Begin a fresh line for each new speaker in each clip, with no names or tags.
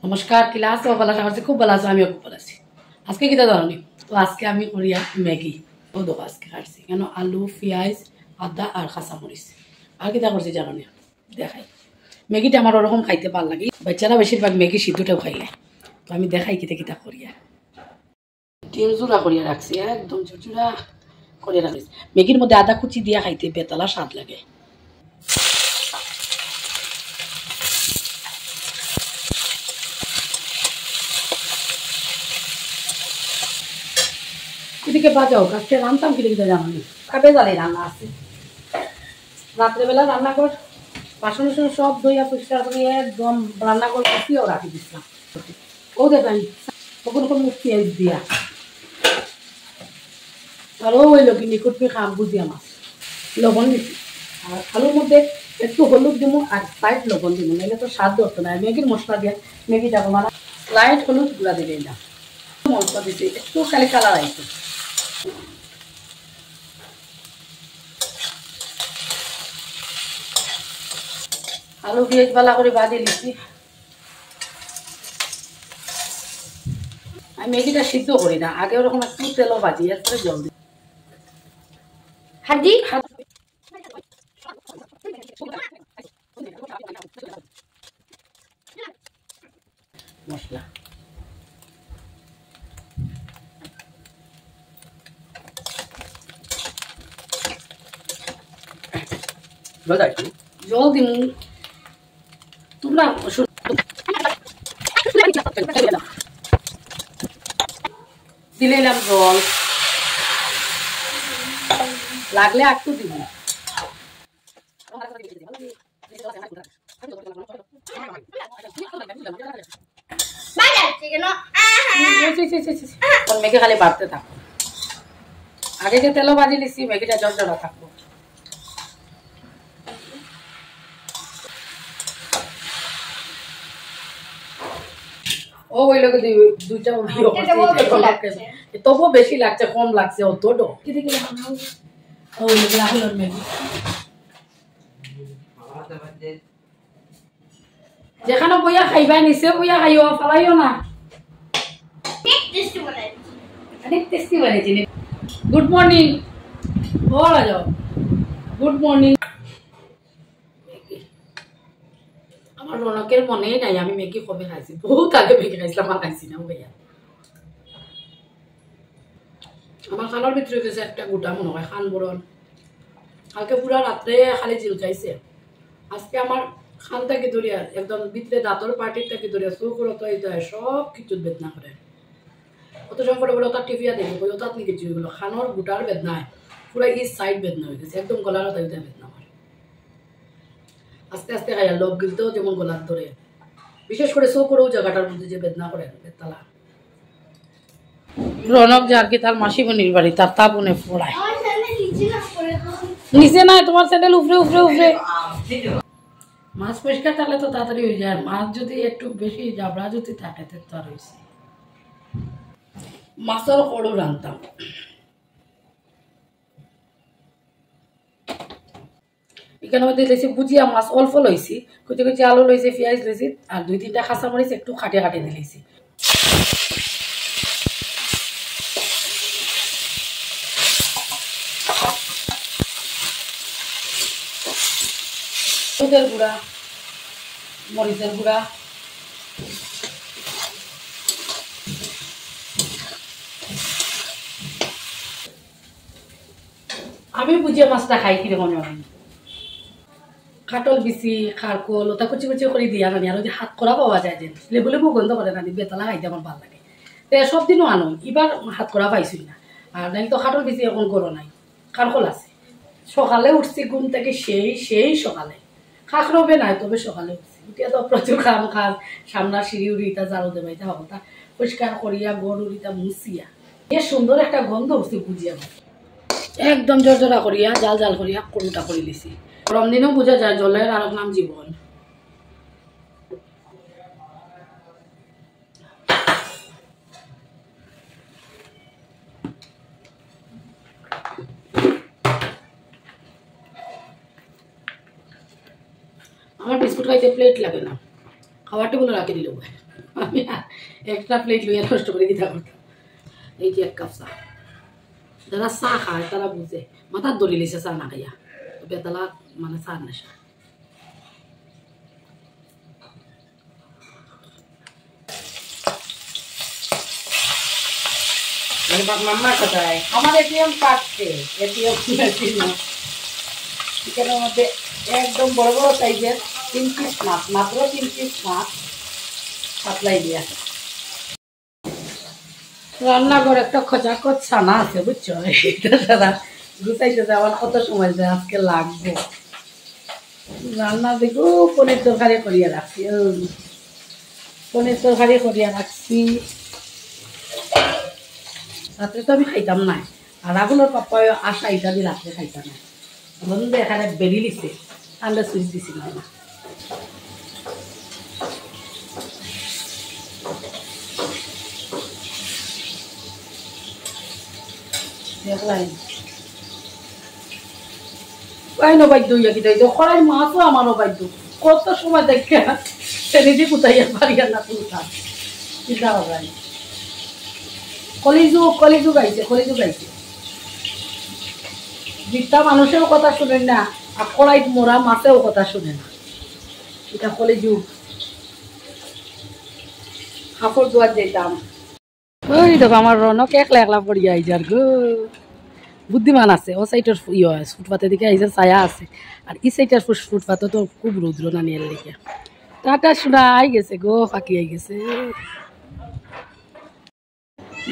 নমস্কার, ক্লাস ভালো আছে, খুব ভালো আছে, আমিও খুব ভালো আছি। আজকে কিতা জানি তো আজকে আমি করিয়া ম্যাগি ও দোকা আজকে কাটছি কেন আলু পেঁয়াজ আদা আর কাঁচামরিচ আর কিতা করছি জানো না দেখাই। ম্যাগিটা আমার ওরকম খাইতে ভালো লাগে, বাচ্চারা বেশিরভাগ ম্যাগি সিদ্ধটাও খাইলে, তো আমি দেখাই কিতা কিতা করিয়া ডিম জোড়া করিয়া রাখছি, একদম জোড়া করিয়া রাখছি। ম্যাগির মধ্যে আদা কুচি দিয়া খাইতে বেতলা স্বাদ লাগে। এদিকে বাজাও আজকে রান্তাম কিনে কিনে জানো নি কাপে জালে রান্না আছে। রাত্রেবেলা রান্না কর বাসন সব ধুইয়া পরিষ্কার করিয়া একদম রান্না করে কপিও রাখি দিচ্ছিলাম। ও দেখাই কখন কোন পেঁয়াজ দিয়া আর ওই লোক নিকুটপি খাম বুঝিয়া মাছ লবণ দিচ্ছি আর আলুর মধ্যে একটু হলুদ দিব আর স্লাইট লবণ দিব, নাহলে তো স্বাদ ধরতো না। ম্যাগির মশলা দিয়ে ম্যাগিটা মানে স্লাইট হলুদ গুঁড়া দিলে না, মশলা দিচ্ছি একটু খালি কালার আইছে। আলু পেঁয়াজ বালা করে বাজি দিচ্ছি। আমি ম্যাগিটা সিদ্ধ করি না, আগে ওরকম একটু তেলও বাজি এরপরে জল দিই। হাজি মশলা জল দিম তোমরা দিলাম জল, লাগলে একটু দিব। মেঘে খালি বাড়তে থাকবো, আগে যে তেলও বাজি দিচ্ছি মেঘিটা জর্জরা থাকবো। ও ওই লোক দুইটা তবুও বেশি লাগছে কম লাগছে অত ডো যেখানে বইয়া খাইবা নিচে বইয়া খাইও ফালাইও না। অনেক টেস্টি বানিয়েছি। গুড মর্নিং, বলা যাও গুড মর্নিং। আমার রনকের মনেই নাই আমি ম্যাগি কবে খাইছি, বহুত আগে ম্যাগি খাইছিলাম আর খাইছি না ভাইয়া। আমার খানার ভিতরে গেছে একটা গোটা মনে হয় খান বরণ, কালকে পুরা রাত্রে খালি জিল খাইছে। আজকে আমার খান থেকে ধরিয়া একদম ভিতরে দাঁতর পার্টির থেকে ধরিয়া চৌকুর সব কিছু বেদনা করে। কত সময় বলে তার টিভিয়া দেখবো তাত নিয়ে কিছু হয়ে গেলো, খানোর গোটার বেদনায় পুরা ইস সাইড বেদনা হয়ে গেছে, একদম গলার বেদনা আমার। আস্তে আস্তে খাইয়া লোক গিলতেও যেমন গলার ধরে, বিশেষ করে চৌকুরেও জায়গাটার মধ্যে যে বেদনা করে বেদতলা। রনক যার কি তার মাসিমণির বাড়ি, তার তাপনে পড়ায় নিচে নাই, তোমার স্যান্ডেল উপরে উপরে উপরে। মাছ পরিষ্কার থাকলে তো তাড়াতাড়ি হয়ে যায়, মাছ যদি একটু বেশি জাবড়া যদি থাকে তো আর হয়েছে। মাছের কড়ু রান্তাম, এখানে মধ্যে লেছি বুঝিয়া মাছ অল্প লইছি, কুচি কুচি আলু লইছি পেঁয়াজ লইছি আর দুই তিনটা কাঁচা মরিচ একটু খাটে খাটে দিলেছি। হলুদের গুঁড়া, মরিচের গুঁড়া, আমি বুঝিয়া মাছটা খাই কিরকম কাটল বিচি খারকোল ওটা কুচি কুচি করে দিয়া নানি, আর ওই হাত করা পাওয়া যায় যে লেবু লেবু গন্ধ করে নানি, বেতলা খাইতে আমার ভালো লাগে। তো সব দিনও আনো, এবার হাত করা পাইছি না। আর নাইলে তো কাটল বিচি এখন গরো নাই, খারকোল আছে। সকালে উঠছি ঘুম থেকে সেই সকালে খাক রবে নাই, তবে সকালে উঠছি উঠিয়া তো প্রচুর কাম কাজ, সামনা সিঁড়ি উড়িতা জারো দেবাইতে হবো তা পরিষ্কার করিয়া গড় উড়িতা মুছিয়া এ সুন্দর একটা গন্ধ উঠছে বুঝিয়া একদম জর্জরা করিয়া জাল জাল করিয়া করুটা করে লিছি। গরম দিনেও বোঝা যায় জলের আর নাম জীবন। আমার বিস্কুট খাইতে প্লেট লাগে না, খাবার টেবিলে রাখি দিল আমি একটা প্লেট লইয়া নষ্ট করে দিতে করতাম। এই যে 1 কাপ চা, যারা চা খায় তারা বুঝে মাথার দলি লিছে চা না খাইয়া বেতলা মানে চার নেশা।
মাম্মা কোথায়?
আমার এটিএম কাটছে, এটিএম চিকেনের মধ্যে একদম বড় বড় সাইজের 3 পিস মাছ, মাত্র 3 পিস মাছ সাপ্লাই দিয়া। রান্নাঘর একটা খোঁচাখোঁচ ছানা আছে বুঝছো, এটা সারা গুছাইতে যাওয়ার কত সময় যায় আজকে লাগবে। রান্না দেখো পনির তরকারি করিয়া রাখছি, পনির তরকারি করিয়া রাখছি। রাত্রে তো আমি খাইতাম না, আর রাগুলোর পাপ্পায় আসা এটা দিয়ে রাত্রে খাইতাম না। বন্ধু এখানে বেরিয়ে লিছে, ঠান্ডা সুইচ দিছিল না। বাধ্য হইয়া কি খরাই মাছও আমারও বাধ্য, কত সময় দেখে নিজে কোথায় পারিয়া না তুলতাম চিন্তা ভাবনা। কলিজু গাইছে, কলিজু গাইছে। বিদ্যা মানুষেরও কথা শুনেন না, আর কড়াইত মোরা মাছেও কথা শুনে না। এটা কলিজু। কাপড় ধোয়ার যেতাম, ওই দেখো আমার রনক একলা একলা পড়িয়া আইজার গো। বুদ্ধিমান আছে, ও সাইডের ফুটপাতের দিকে আইজার ছায়া আছে, আর এই সাইডের ফুটপাতে তো খুব রৌদ্র না নিয়ে লেগে। টাটা শোনা আই গেছে গো, ফাঁকি আই গেছে।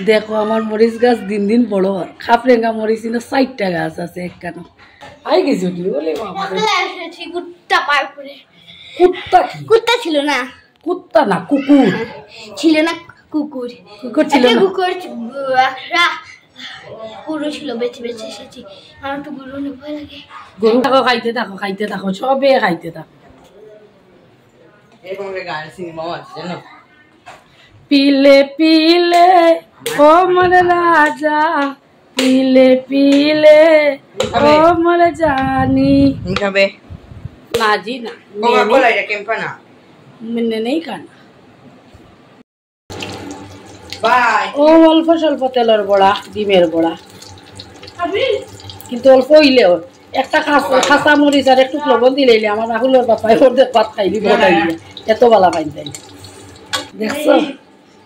দেখো আমার মরিচ গাছ দিন দিন বড় হয়, খাপরেঙ্গা মরিচ 4টা গাছ আছে একখানো। আই গেছি কি বলে
কুত্তা পার করে।
কুত্তা কি?
কুত্তা ছিল না,
কুত্তা না কুকুর
ছিল না, কুকুর।
কুকুর ছিল না,
কুকুর পুরো ছিল, বেঁচে বেঁচে এসেছি। আমার তো গরু অনেক ভয় লাগে।
গরু থাকো, খাইতে থাকো, খাইতে থাকো, সবে খাইতে থাকো।
এরকম গান সিনেমাও আছে জানো?
পিলে পিলে ও মোর রাজা, পিলে পিলে ও মোর জানি।
খাবে
না জি না,
কোকা-কোলা এটা কেম্পা না।
মেনে নেই কানা।
বাই।
ও অল্প স্বল্প তেলের বড়া, ডিমের বড়া, কিন্তু অল্প হইলেও একটা খাসা মরিচ আর একটু লবণ দিলে আমার রাহুলের বাপায় ওর ভাত খাইলি বড়াই এত বালা পাই যাই। দেখছো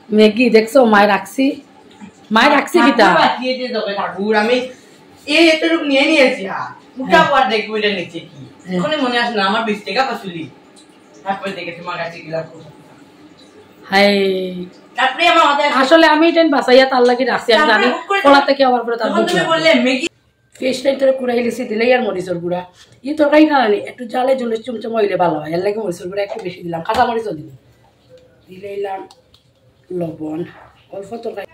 ম্যাগি, দেখছো মায়ের রাখছি, মায়ের রাখছি কিটা
ঠাকুর আমি এই এতটুকু নিয়ে নিয়েছি। উঠা পর দেখবো এটা নিচে কি, এখন মনে আসে না আমার 20 টাকা পাসুলি। তারপরে দেখে তোমার কাছে গেলাম।
হাই
তারপরে আমার মাথায়
আসলে আমি এটা বাসাইয়া তার লাগি রাখছি, আমি জানি কলা থেকে আবার পরে তার
তুমি বললে ম্যাগি
ফিশটাই তোরা কুড়াই লিছি দিলেই আর মরিচের গুঁড়া। ই তরকারি না জানি একটু জালে জলে চুমচুম হইলে ভালো হয়, এর লাগে মরিচের গুঁড়া একটু বেশি দিলাম, কাঁচা মরিচও দিলাম, দিলে দিলাম লবণ অল্প, তরকারি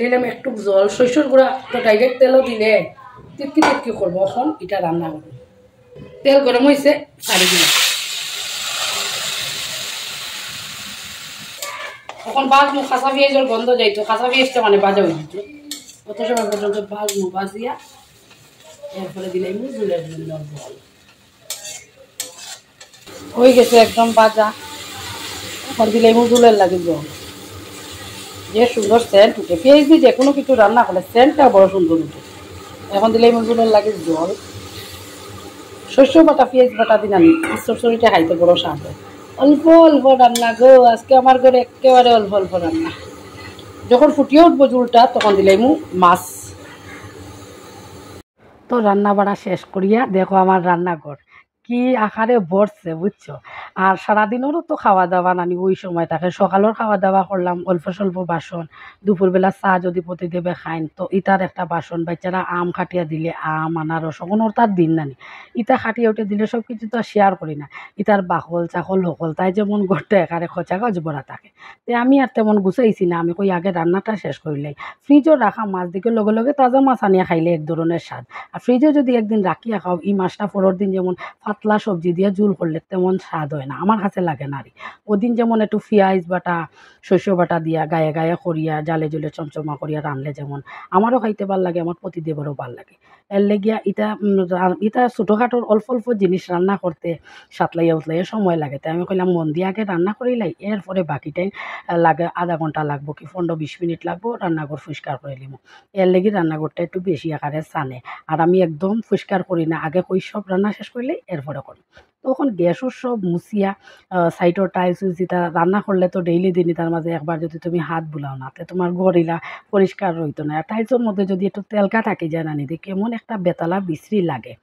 দিলাম একটু জল, সরষের গুঁড়া তো ডাইরেক্ট তেলও দিলে টিটকি টিটকি করবো। এখন এটা রান্না করবো, তেল গরম হয়েছে, ছাড়ি দিলাম। এখন বাজমু, খাসা পেঁয়াজের গন্ধ যাইতো, খাসা পেঁয়াজটা মানে বাজা হয়ে যেত, অত সময় পর্যন্ত বাজমু, বাজিয়া এরপরে দিলাই জুলের জন্য জল হয়ে গেছে একদম বাজা। এখন দিলাই জুলের লাগে জল, যে সুন্দর সেন্ট উঠে। পেঁয়াজ দিয়ে যে কোনো কিছু রান্না করলে সেন্টটা বড় সুন্দর উঠে। এখন দিলাই জুলের লাগে জল। শস্য বাটা পেঁয়াজ বাটা দিন আমি সরষরিটা খাইতে বড় স্বাদ হয়। অল্প অল্প রান্না গো আজকে আমার ঘরে, একেবারে অল্প অল্প রান্না। যখন ফুটিয়ে উঠবো ঝুলটা তখন দিলাই মাছ। তো রান্না বাড়া শেষ করিয়া দেখো আমার রান্নাঘর কি আকারে ভরছে বুঝছো। আর সারাদিনেরও তো খাওয়া দাওয়া নানি ওই সময় থাকে, সকালের খাওয়া দাওয়া করলাম, অল্প স্বল্প বাসন, দুপুরবেলা চা যদি প্রতিদেবে খাইন তো ইটার একটা বাসন, বাচ্চারা আম খাটিয়া দিলে আম আনারস কোনো তার দিন নানি, ইটা খাটিয়ে উঠে দিলে সব কিছু তো শেয়ার করি না। ইটার বাকল চাকল হকল তাই যেমন ঘরটা একারে খোঁচাকাজ ভরা থাকে। তো আমি আর তেমন গুছাইছি না, আমি কই আগে রান্নাটা শেষ করিলাই। ফ্রিজও রাখা মাছ দিকে লগে লগে তাজা মাছ আনিয়া খাইলে এক ধরনের স্বাদ। আর ফ্রিজে যদি একদিন রাখিয়া খাও এই মাছটা পরের দিন যেমন পাতলা সবজি দিয়ে ঝুল করলে তেমন স্বাদ হয়। হয় না, আমার কাছে লাগে না রে। ওদিন যেমন একটু পেঁয়াজ বাটা শস্য বাটা দিয়া গায়ে গায়ে করিয়া জালে জলে চমচমা করিয়া রানলে যেমন আমারও খাইতে ভাল লাগে, আমার প্রতিদেবেরও ভাল লাগে। এর লেগিয়া ইটা ছোটোখাটোর অল্প অল্প জিনিস রান্না করতে সাতলাইয়া উতলাইয়া সময় লাগে। তাই আমি কইলাম মন দিয়ে আগে রান্না করিলাই, এরপরে বাকিটাই লাগে আধা ঘন্টা লাগবো কি 15-20 মিনিট লাগবো রান্নাঘর পরিষ্কার করে নিব। এর লেগে রান্নাঘরটা একটু বেশি আকারে চানে। আর আমি একদম পরিষ্কার করি না, আগে কই সব রান্না শেষ করলে এরপরে করি। তখন গ্যাসও সব মুছিয়া সাইডর টাইলস যেটা রান্না করলে তো ডেইলি দিনই তার মাঝে একবার যদি তুমি হাত বুলাও না তে তোমার গড়িলা পরিষ্কার হইতো না। আর টাইলসের মধ্যে যদি একটু তেলকা থাকে যায় না নিতে কেমন একটা বেতালা বিশ্রী লাগে।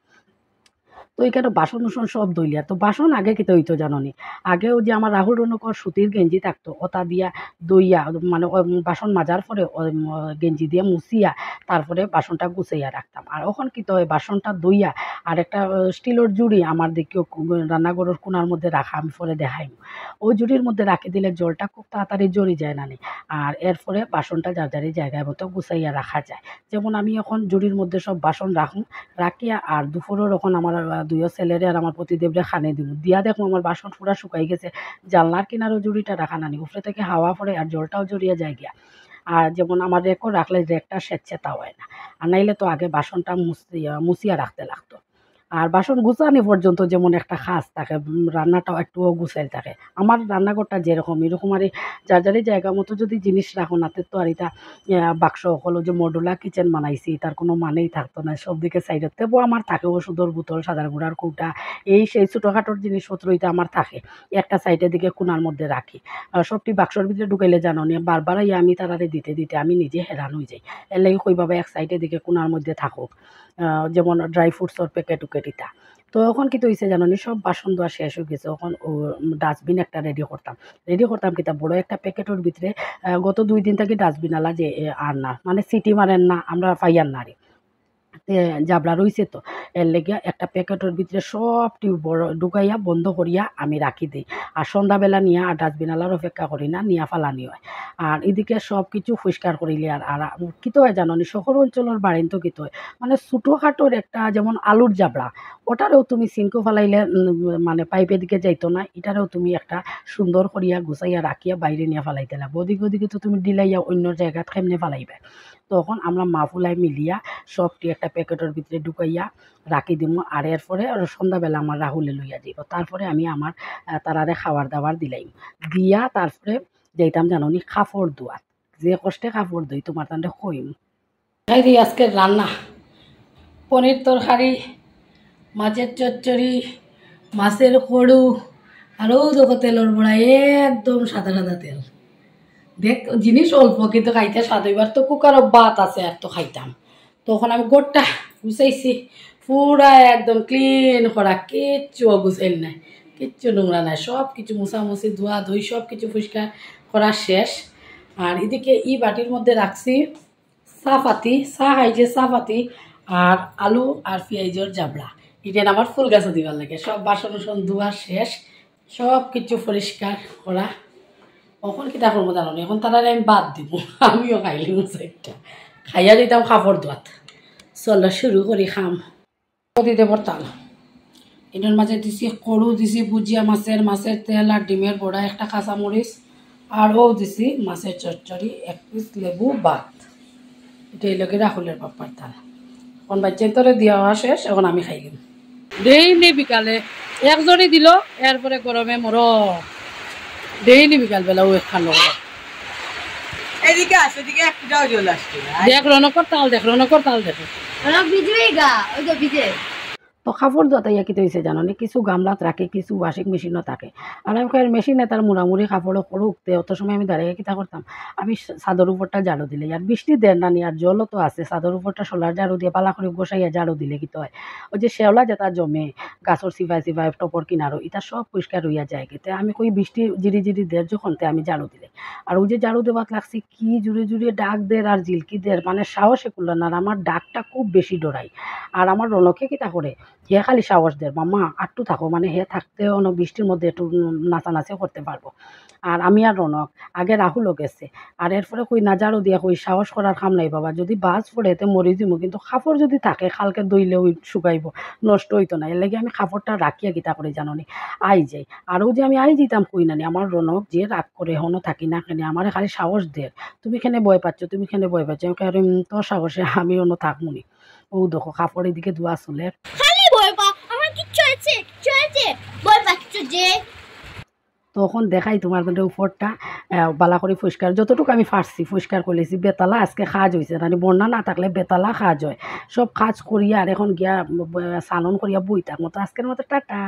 তো এইখানে বাসন উসন সব ধুইলিয়া তো বাসন আগে কিতে হইতো জাননি, আগেও যে আমার রাহুল রনকর সুতির গেঞ্জি থাকতো ওটা দিয়া দইয়া মানে বাসন মাজার পরে গেঞ্জি দিয়ে মুছিয়া তারপরে বাসনটা গুছাইয়া রাখতাম। আর ওখন কিতে হয় বাসনটা দইয়া আর একটা স্টিলের জুড়ি আমার দেখিও রান্নাঘরের কোনার মধ্যে রাখা, আমি পরে দেখাইম। ওই জুড়ির মধ্যে রাখি দিলে জলটা খুব তাড়াতাড়ি জড়ি যায় না নি। আর এরপরে বাসনটা যার যারি জায়গায় মতো গুছাইয়া রাখা যায়। যেমন আমি এখন জুড়ির মধ্যে সব বাসন রাখিয়া আর দুপুরের এখন আমার দুইও ছেলেরে আর আমার প্রতিদেবরে খানে দিব দিয়া দেখো আমার বাসন পুরা শুকাই গেছে। জানলার কিনারও জুড়িটা রাখা নানি, উপরে থেকে হাওয়া পড়ে আর জলটাও জড়িয়ে যায় গিয়া। আর যেমন আমার রেকও রাখলে রেকটা স্বেচ্ছেতা হয় না। আর নাইলে তো আগে বাসনটা মুছিয়া রাখতে লাগতো। আর বাসন গুছানি পর্যন্ত যেমন একটা খাস থাকে, রান্নাটাও একটুও গুছাইল থাকে। আমার রান্নাঘরটা যেরকম এরকম আর যার যারই জায়গা মতো যদি জিনিস রাখো না তো আর এটা বাক্স হলো যে মডুলার কিচেন বানাইছি তার কোনো মানেই থাকতো না। সব দিকে সাইডে তবুও আমার থাকে ওষুধের বোতল সাদার গুঁড়ার কৌটা এই সেই ছোটোখাটোর জিনিসপত্র এটা আমার থাকে একটা সাইডের দিকে কোনার মধ্যে রাখি। সবটি বাক্সর ভিতরে ঢুকাইলে জানো নি বারবার আমি তারারে দিতে দিতে আমি নিজে হেরান হয়ে যাই। এর লাগে কইভাবে এক সাইডের দিকে কোনার মধ্যে থাকুক। যেমন ড্রাই ফ্রুটসর প্যাকেট উকেট ইটা। তো এখন কি হইছে জানো নি সব বাসন ধোয়া শেষ হয়ে গেছে। এখন ডাস্টবিন একটা রেডি করতাম কিতা বড় একটা প্যাকেটের ভিতরে গত 2 দিন থেকে ডাস্টবিন আলা যে আর না মানে সিটি মারেন না আমরা পাইয়ার না রে জাবলা রইছে তো এর লেগিয়া একটা প্যাকেটের ভিতরে সবটি বড় ঢুকাইয়া বন্ধ করিয়া আমি রাখি দিই। আর সন্ধ্যাবেলা নিয়ে আর ডাস্টবিনালার অপেক্ষা করি না, নিয়া ফালানি হয়। আর এদিকে সব কিছু পরিষ্কার করিলে আর কিতো হয় জানো নি শহর অঞ্চলের বাড়িন তো কিতো হয় মানে ছোটোখাটোর একটা যেমন আলুর জাবলা ওটারেও তুমি সিনকো ফালাইলে মানে পাইপের দিকে যাইতো না, এটারেও তুমি একটা সুন্দর করিয়া গুছাইয়া রাখিয়া বাইরে নিয়ে ফালাইতে লাগবে। ওদিকে ওদিকে তো তুমি ডিলাইয়া অন্য জায়গাত কেমনে ফালাইবে। তখন আমরা মা ফুলাই মিলিয়া সবটি একটা প্যাকেটের ভিতরে ঢুকাইয়া রাখি দিব। আর এরপরে সন্ধ্যাবেলা আমার রাহুলে লইয়া যাইব, তারপরে আমি আমার তারারে খাবার দাবার দিলাইম দিয়া তারপরে যাইতাম জানি কাপড় ধোয়া। যে কষ্টে কাপড় ধুই তোমার তান্ডে কইম। আজকের রান্না পনির তরকারি, মাছের চচ্চড়ি, মাছের কড়ু আরও দেখো তেলের বড়া একদম সাদা সাদা তেল। দেখ জিনিস অল্প কিন্তু খাইতে স্বাদ হইবার তো কুকারও বাত আছে আর তো খাইতাম। তখন আমি গোটা গুছাইছি পুরা একদম ক্লিন করা, কিচ্ছু গুছাইল নাই, কিচ্ছু নোংরা নাই, সব কিছু মুছামুছি ধোয়া ধুই সব কিছু পরিষ্কার করা শেষ। আর এদিকে বাটির মধ্যে রাখছি চা পাতি, চা খাইছে চা পাতি আর আলু আর পেঁয়াজের জাবলা। এটা আমার ফুল গাছে দিবার লাগে। সব বাসন উসন ধোয়া শেষ, সব কিছু পরিষ্কার করা। কখন কিতা করবো জানো না, এখন তারা আমি বাদ দিব, আমিও খাইলি মুসাইটা খাইয়া দিতাম কাপড় ধোয়াত। চলো শুরু করি খাম। দিতে পড়তাম এটার মাঝে দিছি কড়ু দিছি ভুজিয়া মাছের তেল আর ডিমের বড়া একটা কাঁচামরিচ আর ও দিছি মাছের চচ্চড়ি 1 পিস লেবু ভাত। এটা এই লোকের রাহুলের পাপ্পার তাল। এখন বাচ্চার তরে দেওয়া শেষ, এখন আমি খাইলাম। ডেইলি বিকালে একজনই দিল, এরপরে গরমে মর ডেইলি বিকালবেলা ও খালো।
এদিকে আসে এদিকে একটাও জল আসছে
দেখ রনকর তাল দেখো
ভিজবেই গা ওই তো ভিজে।
তো কাপড় ধোয়াতে কি হয়েছে জানো নি, কিছু গামলাত রাখে কিছু ওয়াশিং মেশিনও থাকে। আর আমি মেশিনে তার মুড়ামুড়ি কাপড়ও করে উঠতে অত সময় আমি দাঁড়িয়ে কিতা করতাম, আমি চাদর উপরটা ঝাড়ু দিলে আর বৃষ্টি দেন না নি আর জলও তো আছে, চাদর উপরটা সোলার ঝাড়ু দিয়ে পালা করে বসাইয়া ঝাড়ু দিলে কি হয় ওই যে শেওলা যেটা জমে গাছর সিফাই টপর কিনারও এটা সব পরিষ্কার হইয়া যায়। কিন্তু আমি কই বৃষ্টি জিরি জিরি দের যখন আমি ঝাড়ু দিলে আর ওই যে ঝাড়ু দেওয়াত লাগছি কি জুড়ে জুড়ে ডাক দের আর জিলকি দের মানে সাহসে করল না। আর আমার ডাকটা খুব বেশি ডরাই। আর আমার রনকে কিতা করে হে খালি সাহস দের মামা আটটু থাকো মানে হে থাকতে অনেক বৃষ্টির মধ্যে একটু নাচানাচিও করতে পারবো। আর আমি আর রনক আগে রাহুলও গেছে। আর এরপরে কই নাজারও দিয়া কই সাহস করার কাম নাই বাবা, যদি বাজ পড়ে এতে মরি দিমু, কিন্তু কাপড় যদি থাকে কালকে দইলেও শুকাইব, নষ্ট হইতো না। এর লাগে আমি কাপড়টা রাখিয়া গীতা করে জাননি আই যাই। আরও যে আমি আই দিতাম কই নানি, আমার রনক যে রাগ করে হনো থাকি না কেন আমার খালি সাহস দের, তুমি এখানে ভয় পাচ্ছ, তুমি এখানে ভয় পাচ্ছ। আমি কই, তোর সাহসে আমি অন্য থাকমুনি। ও দেখো কাপড় এদিকে ধোয়া চুলের।
খালি ভয় পা, আমার কিচ্ছু হয়েছে কিচ্ছু হয়েছে, ভয় পাচ্ছ যে।
তখন দেখাই তোমার মানে উপরটা বালা করে পরিষ্কার, যতটুকু আমি পারছি পরিষ্কার করে লেছি। বেতালা আজকে কাজ হয়েছে, মানে বন্যা না থাকলে বেতালা কাজ হয়। সব কাজ করিয়া আর এখন গিয়া সানন করিয়া বই থাক মতো আজকের মতো টাটা।